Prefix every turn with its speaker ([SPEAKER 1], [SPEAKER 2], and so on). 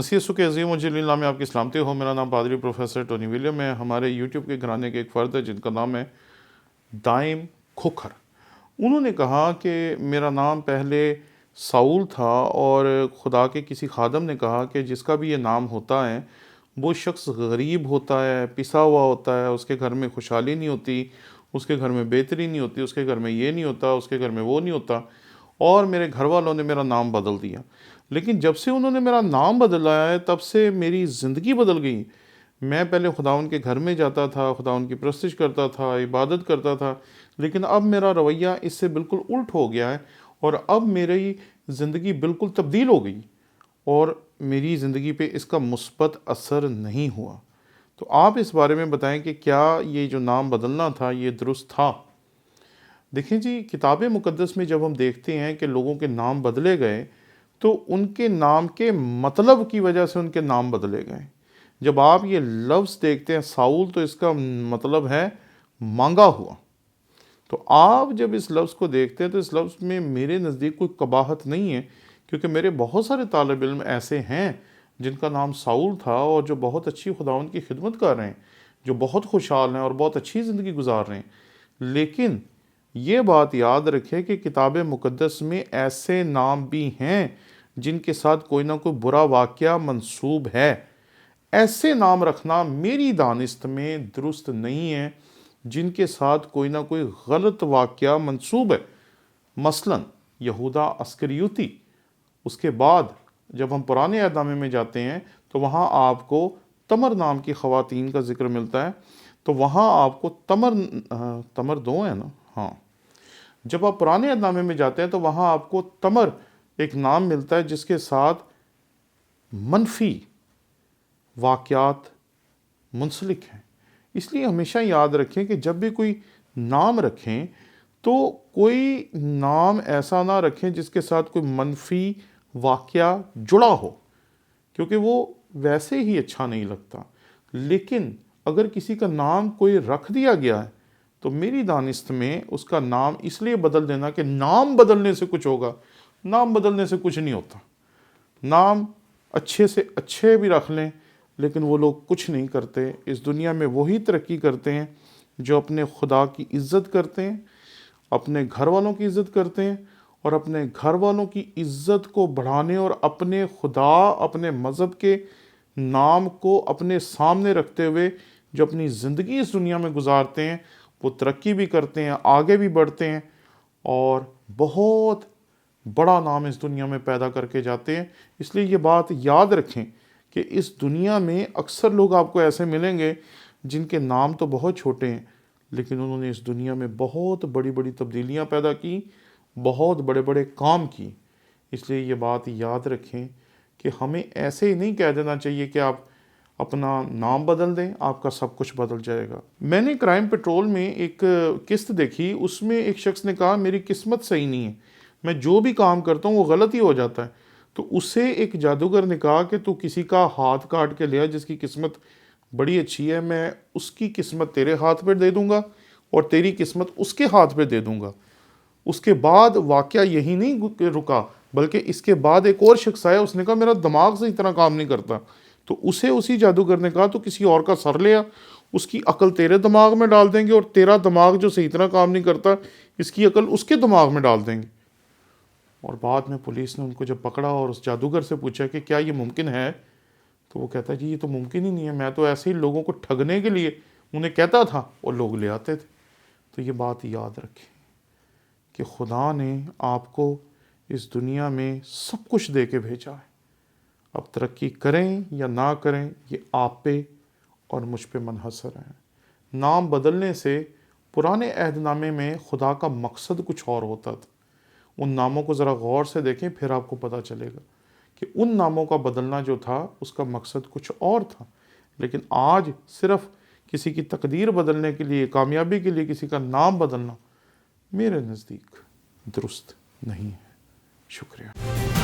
[SPEAKER 1] مسیح یسوع کے عظیم و جلیل نام میں آپ کی سلامتی ہو۔ میرا نام پادری پروفیسر ٹونی ولیم ہے۔ ہمارے یوٹیوب کے گھرانے کے ایک فرد ہے جن کا نام ہے دائم کھوکھر۔ انہوں نے کہا کہ میرا نام پہلے ساؤل تھا اور خدا کے کسی خادم نے کہا کہ جس کا بھی یہ نام ہوتا ہے وہ شخص غریب ہوتا ہے، پسا ہوا ہوتا ہے، اس کے گھر میں خوشحالی نہیں ہوتی، اس کے گھر میں بہتری نہیں ہوتی، اس کے گھر میں یہ نہیں ہوتا، اس کے گھر میں وہ نہیں ہوتا، اور میرے گھر والوں نے میرا نام بدل دیا۔ لیکن جب سے انہوں نے میرا نام بدلا ہے تب سے میری زندگی بدل گئی۔ میں پہلے خداوند کے گھر میں جاتا تھا، خداوند کی پرستش کرتا تھا، عبادت کرتا تھا، لیکن اب میرا رویہ اس سے بالکل الٹ ہو گیا ہے اور اب میری زندگی بالکل تبدیل ہو گئی اور میری زندگی پہ اس کا مثبت اثر نہیں ہوا۔ تو آپ اس بارے میں بتائیں کہ کیا یہ جو نام بدلنا تھا یہ درست تھا؟ دیکھیں جی، کتاب مقدس میں جب ہم دیکھتے ہیں کہ لوگوں کے نام بدلے گئے تو ان کے نام کے مطلب کی وجہ سے ان کے نام بدلے گئے۔ جب آپ یہ لفظ دیکھتے ہیں ساؤل تو اس کا مطلب ہے مانگا ہوا۔ تو آپ جب اس لفظ کو دیکھتے ہیں تو اس لفظ میں میرے نزدیک کوئی قباحت نہیں ہے، کیونکہ میرے بہت سارے طالب علم ایسے ہیں جن کا نام ساؤل تھا اور جو بہت اچھی خداوند کی خدمت کر رہے ہیں، جو بہت خوشحال ہیں اور بہت اچھی زندگی گزار رہے ہیں۔ لیکن یہ بات یاد رکھے کہ کتاب مقدس میں ایسے نام بھی ہیں جن کے ساتھ کوئی نہ کوئی برا واقعہ منسوب ہے۔ ایسے نام رکھنا میری دانست میں درست نہیں ہے جن کے ساتھ کوئی نہ کوئی غلط واقعہ منسوب ہے۔ مثلا یہودا اسکریوتی۔ اس کے بعد جب ہم پرانے عہد نامے میں جاتے ہیں تو وہاں آپ کو تمر نام کی خواتین کا ذکر ملتا ہے۔ تو وہاں آپ کو تمر دو ہے نا؟ ہاں، جب آپ پرانے عہد نامے میں جاتے ہیں تو وہاں آپ کو تمر ایک نام ملتا ہے جس کے ساتھ منفی واقعات منسلک ہیں۔ اس لیے ہمیشہ یاد رکھیں کہ جب بھی کوئی نام رکھیں تو کوئی نام ایسا نہ رکھیں جس کے ساتھ کوئی منفی واقعہ جڑا ہو، کیونکہ وہ ویسے ہی اچھا نہیں لگتا۔ لیکن اگر کسی کا نام کوئی رکھ دیا گیا ہے تو میری دانست میں اس کا نام اس لیے بدل دینا کہ نام بدلنے سے کچھ ہوگا، نام بدلنے سے کچھ نہیں ہوتا۔ نام اچھے سے اچھے بھی رکھ لیں لیکن وہ لوگ کچھ نہیں کرتے۔ اس دنیا میں وہی ترقی کرتے ہیں جو اپنے خدا کی عزت کرتے ہیں، اپنے گھر والوں کی عزت کرتے ہیں، اور اپنے گھر والوں کی عزت کو بڑھانے اور اپنے خدا، اپنے مذہب کے نام کو اپنے سامنے رکھتے ہوئے جو اپنی زندگی اس دنیا میں گزارتے ہیں وہ ترقی بھی کرتے ہیں، آگے بھی بڑھتے ہیں اور بہت بڑا نام اس دنیا میں پیدا کر کے جاتے ہیں۔ اس لیے یہ بات یاد رکھیں کہ اس دنیا میں اکثر لوگ آپ کو ایسے ملیں گے جن کے نام تو بہت چھوٹے ہیں لیکن انہوں نے اس دنیا میں بہت بڑی بڑی تبدیلیاں پیدا کی، بہت بڑے بڑے کام کی۔ اس لیے یہ بات یاد رکھیں کہ ہمیں ایسے ہی نہیں کہہ دینا چاہیے کہ آپ اپنا نام بدل دیں، آپ کا سب کچھ بدل جائے گا۔ میں نے کرائم پیٹرول میں ایک قسط دیکھی، اس میں ایک شخص نے کہا میری قسمت صحیح نہیں ہے، میں جو بھی کام کرتا ہوں وہ غلط ہی ہو جاتا ہے۔ تو اسے ایک جادوگر نے کہا کہ تو کسی کا ہاتھ کاٹ کے لیا جس کی قسمت بڑی اچھی ہے، میں اس کی قسمت تیرے ہاتھ پہ دے دوں گا اور تیری قسمت اس کے ہاتھ پہ دے دوں گا۔ اس کے بعد واقعہ یہی نہیں رکا بلکہ اس کے بعد ایک اور شخص آیا، اس نے کہا میرا دماغ صحیح طرح کام نہیں کرتا۔ تو اسے اسی جادوگر نے کہا تو کسی اور کا سر لیا، اس کی عقل تیرے دماغ میں ڈال دیں گے اور تیرا دماغ جو صحیح طرح کام نہیں کرتا اس کی عقل اس کے دماغ میں ڈال دیں گے۔ اور بعد میں پولیس نے ان کو جب پکڑا اور اس جادوگر سے پوچھا کہ کیا یہ ممکن ہے، تو وہ کہتا ہے جی یہ تو ممکن ہی نہیں ہے، میں تو ایسے ہی لوگوں کو ٹھگنے کے لیے انہیں کہتا تھا اور لوگ لے آتے تھے۔ تو یہ بات یاد رکھیں کہ خدا نے آپ کو اس دنیا میں سب کچھ دے کے بھیجا ہے۔ اب ترقی کریں یا نہ کریں یہ آپ پہ اور مجھ پہ منحصر ہے۔ نام بدلنے سے پرانے عہد نامے میں خدا کا مقصد کچھ اور ہوتا تھا۔ ان ناموں کو ذرا غور سے دیکھیں پھر آپ کو پتہ چلے گا کہ ان ناموں کا بدلنا جو تھا اس کا مقصد کچھ اور تھا۔ لیکن آج صرف کسی کی تقدیر بدلنے کے لیے، کامیابی کے لیے کسی کا نام بدلنا میرے نزدیک درست نہیں ہے۔ شکریہ۔